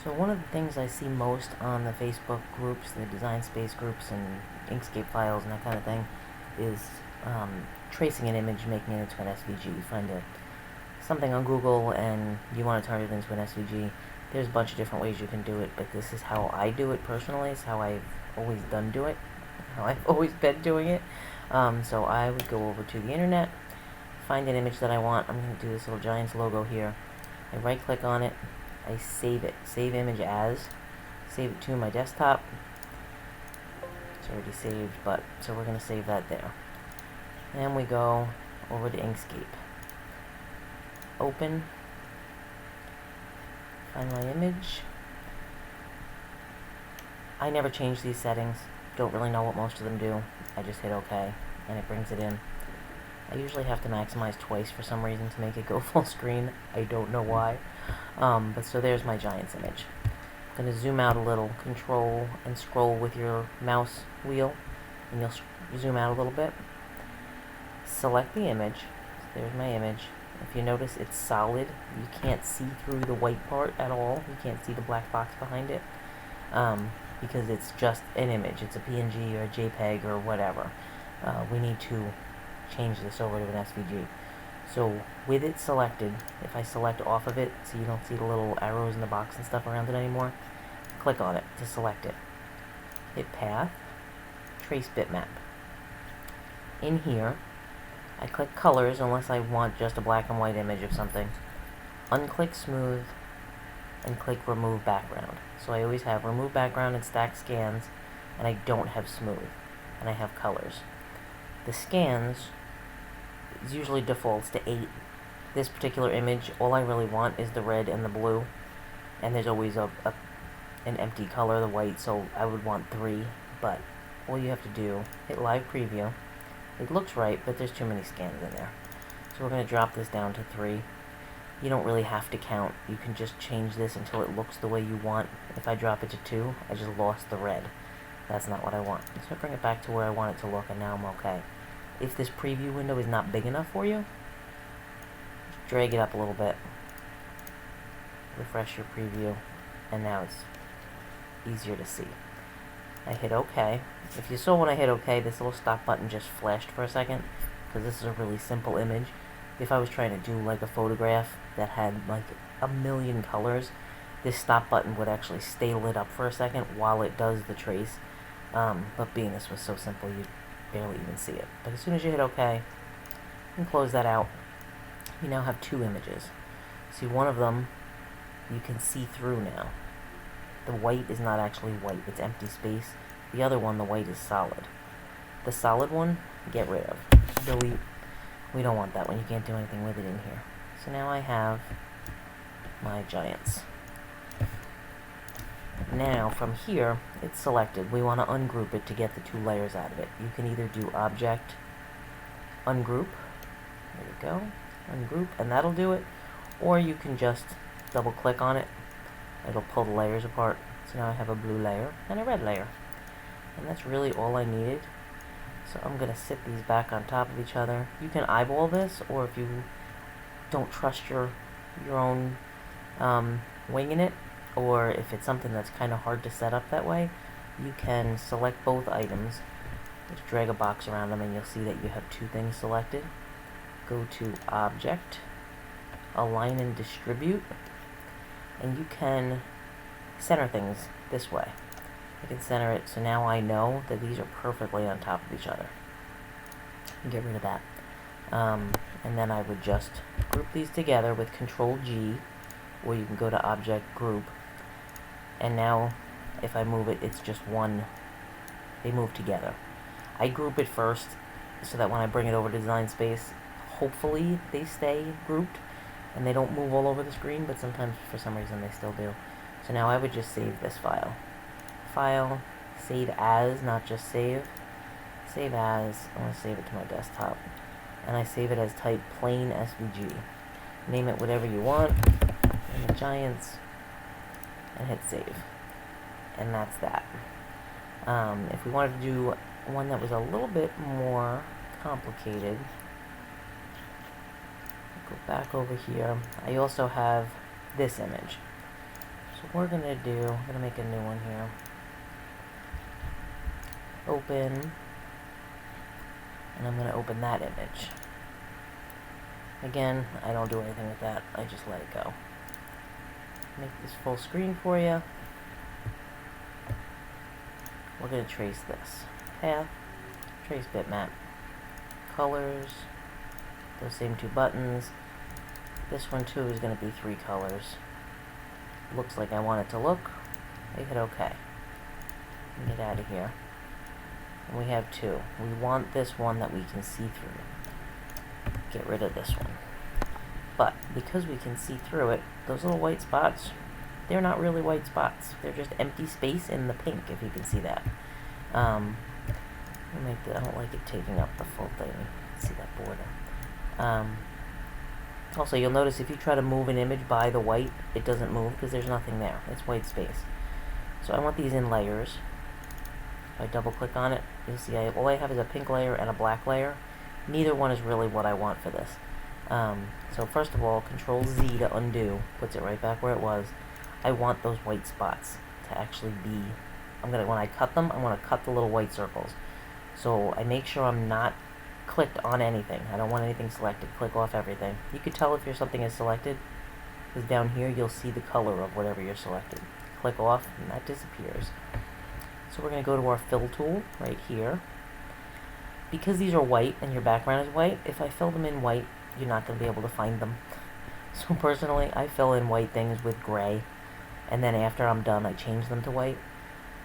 So one of the things I see most on the Facebook groups, the design space groups and Inkscape files and that kind of thing, is tracing an image, making it into an SVG. You find something on Google and you want to turn it into an SVG. There's a bunch of different ways you can do it, but this is how I do it personally. It's how I've always how I've always been doing it. So I would go over to the internet, find an image that I want. I'm going to do this little Giants logo here. I right click on it. I save it. Save image as. Save it to my desktop. It's already saved, but so we're going to save that there. And we go over to Inkscape. Open. Find my image. I never change these settings. Don't really know what most of them do. I just hit OK, and it brings it in. I usually have to maximize twice for some reason to make it go full screen. I don't know why. But so there's my Giants image. I'm going to zoom out a little, control and scroll with your mouse wheel, and you'll zoom out a little bit. Select the image. There's my image. If you notice, it's solid. You can't see through the white part at all. You can't see the black box behind it, because it's just an image. It's a PNG or a JPEG or whatever. We need to change this over to an SVG. So with it selected, if I select off of it so you don't see the little arrows in the box and stuff around it anymore, click on it to select it. Hit Path, Trace Bitmap. In here, I click Colors unless I want just a black and white image of something. Unclick Smooth and click Remove Background. So I always have Remove Background and Stack Scans, and I don't have Smooth, and I have Colors. The scans usually defaults to 8. This particular image, all I really want is the red and the blue, and there's always an empty color, the white, so I would want 3, but all you have to do, hit Live Preview. It looks right, but there's too many scans in there. So we're going to drop this down to 3. You don't really have to count. You can just change this until it looks the way you want. If I drop it to 2, I just lost the red. That's not what I want. So I bring it back to where I want it to look, and now I'm okay. If this preview window is not big enough for you, just drag it up a little bit. Refresh your preview, and now it's easier to see. I hit OK. If you saw when I hit OK, this little stop button just flashed for a second, because this is a really simple image. If I was trying to do like a photograph that had like a million colors, this stop button would actually stay lit up for a second while it does the trace. But being this was so simple, you'd barely even see it. But as soon as you hit OK, you can close that out. You now have 2 images. See, one of them you can see through now. The white is not actually white, it's empty space. The other one, the white is solid. The solid one, get rid of. Delete. We don't want that one. You can't do anything with it in here. So now I have my Giants. Now, from here, it's selected. We want to ungroup it to get the 2 layers out of it. You can either do Object, Ungroup, there you go, Ungroup, and that'll do it. Or you can just double-click on it. It'll pull the layers apart. So now I have a blue layer and a red layer. And that's really all I needed. So I'm going to sit these back on top of each other. You can eyeball this, or if you don't trust your own winging it, or if it's something that's kind of hard to set up that way, you can select both items. Just drag a box around them and you'll see that you have 2 things selected. Go to Object, Align and Distribute, and you can center things this way. I can center it so now I know that these are perfectly on top of each other. Get rid of that. And then I would just group these together with Ctrl G, or you can go to Object, Group, and now if I move it, it's just one. They move together. I group it first so that when I bring it over to Design Space, hopefully they stay grouped and they don't move all over the screen, but sometimes for some reason they still do. So now I would just save this file. File, save as, not just save. Save as, I want to save it to my desktop. And I save it as type plain SVG. Name it whatever you want. And the Giants. And hit save. And that's that. If we wanted to do one that was a little bit more complicated, go back over here. I also have this image. So we're going to do, I'm going to make a new one here. Open. And I'm going to open that image. Again, I don't do anything with that. I just let it go. Make this full screen for you. We're going to trace this. Path, trace bitmap, colors, those same two buttons. This one too is going to be 3 colors. Looks like I want it to look. I hit OK. Get out of here. And we have 2. We want this one that we can see through. Get rid of this one. But because we can see through it, those little white spots, they're not really white spots. They're just empty space in the pink, if you can see that. I don't like it taking up the full thing. See that border. Also, you'll notice if you try to move an image by the white, it doesn't move because there's nothing there. It's white space. So I want these in layers. If I double click on it, you'll see all I have is a pink layer and a black layer. Neither one is really what I want for this. So first of all, Ctrl Z to undo puts it right back where it was. I want those white spots to actually be, when I cut them, I want to cut the little white circles. So I make sure I'm not clicked on anything. I don't want anything selected. Click off everything. You could tell if something is selected, because down here you'll see the color of whatever you're selected. Click off, and that disappears. So we're going to go to our fill tool right here. Because these are white and your background is white, if I fill them in white, you're not going to be able to find them. So personally, I fill in white things with gray, and then after I'm done, I change them to white.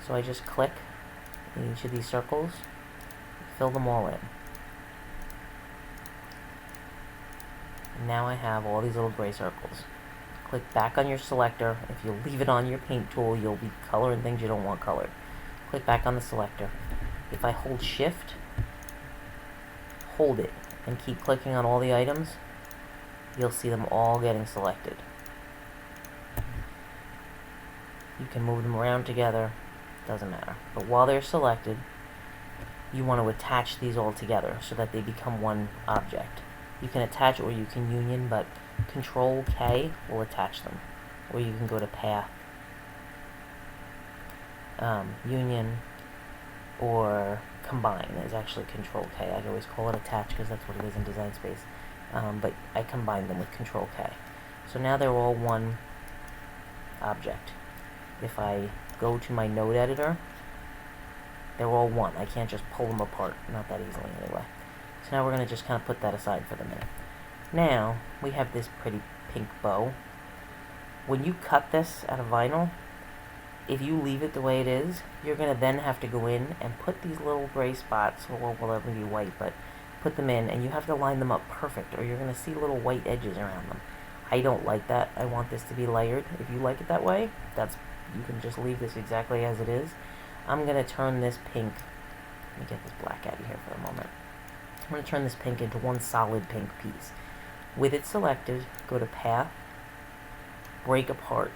So I just click in each of these circles, fill them all in. And now I have all these little gray circles. Click back on your selector. If you leave it on your paint tool, you'll be coloring things you don't want colored. Click back on the selector. If I hold shift, hold it, and keep clicking on all the items, you'll see them all getting selected. You can move them around together, doesn't matter. But while they're selected, you want to attach these all together so that they become one object. You can attach or you can union, but Control K will attach them. Or you can go to Path, Union, or Combine is actually Control K. I always call it attach because that's what it is in Design Space. But I combine them with Control K. So now they're all one object. If I go to my node editor, they're all one. I can't just pull them apart. Not that easily anyway. So now we're going to just kind of put that aside for the minute. Now, we have this pretty pink bow. When you cut this out of vinyl, if you leave it the way it is, you're going to then have to go in and put these little gray spots, well, they'll be white, but put them in, and you have to line them up perfect, or you're going to see little white edges around them. I don't like that. I want this to be layered. If you like it that way, you can just leave this exactly as it is. I'm going to turn this pink, let me get this black out of here for a moment. I'm going to turn this pink into one solid pink piece. With it selected, go to Path, Break Apart.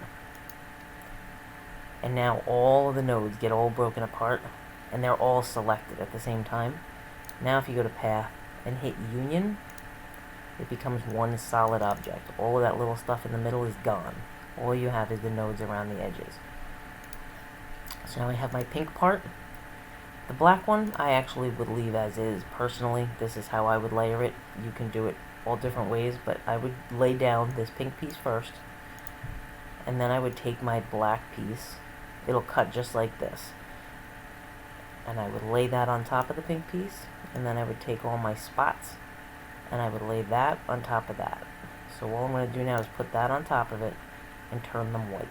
And now all of the nodes get all broken apart, and they're all selected at the same time. Now if you go to Path and hit Union, it becomes one solid object. All of that little stuff in the middle is gone. All you have is the nodes around the edges. So now I have my pink part. The black one, I actually would leave as is. Personally, this is how I would layer it. You can do it all different ways, but I would lay down this pink piece first, and then I would take my black piece. It'll cut just like this. And I would lay that on top of the pink piece, and then I would take all my spots, and I would lay that on top of that. So all I'm going to do now is put that on top of it, and turn them white.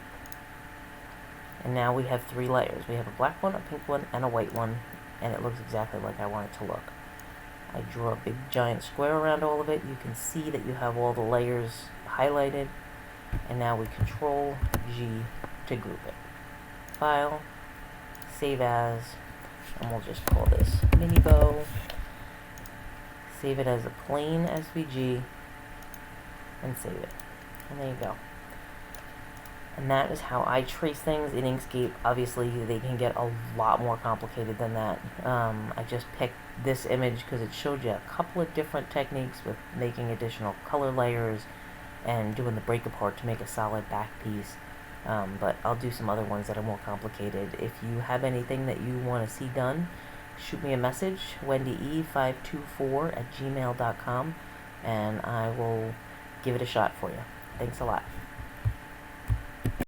And now we have 3 layers. We have a black one, a pink one, and a white one, and it looks exactly like I want it to look. I draw a big giant square around all of it. You can see that you have all the layers highlighted, and now we Control G to group it. File, Save As, and we'll just call this Mini Bow. Save it as a plain SVG, and save it. And there you go. And that is how I trace things in Inkscape. Obviously, they can get a lot more complicated than that. I just picked this image because it showed you a couple of different techniques with making additional color layers and doing the break apart to make a solid back piece. But I'll do some other ones that are more complicated. If you have anything that you want to see done, shoot me a message, wendye524@gmail.com, and I will give it a shot for you. Thanks a lot.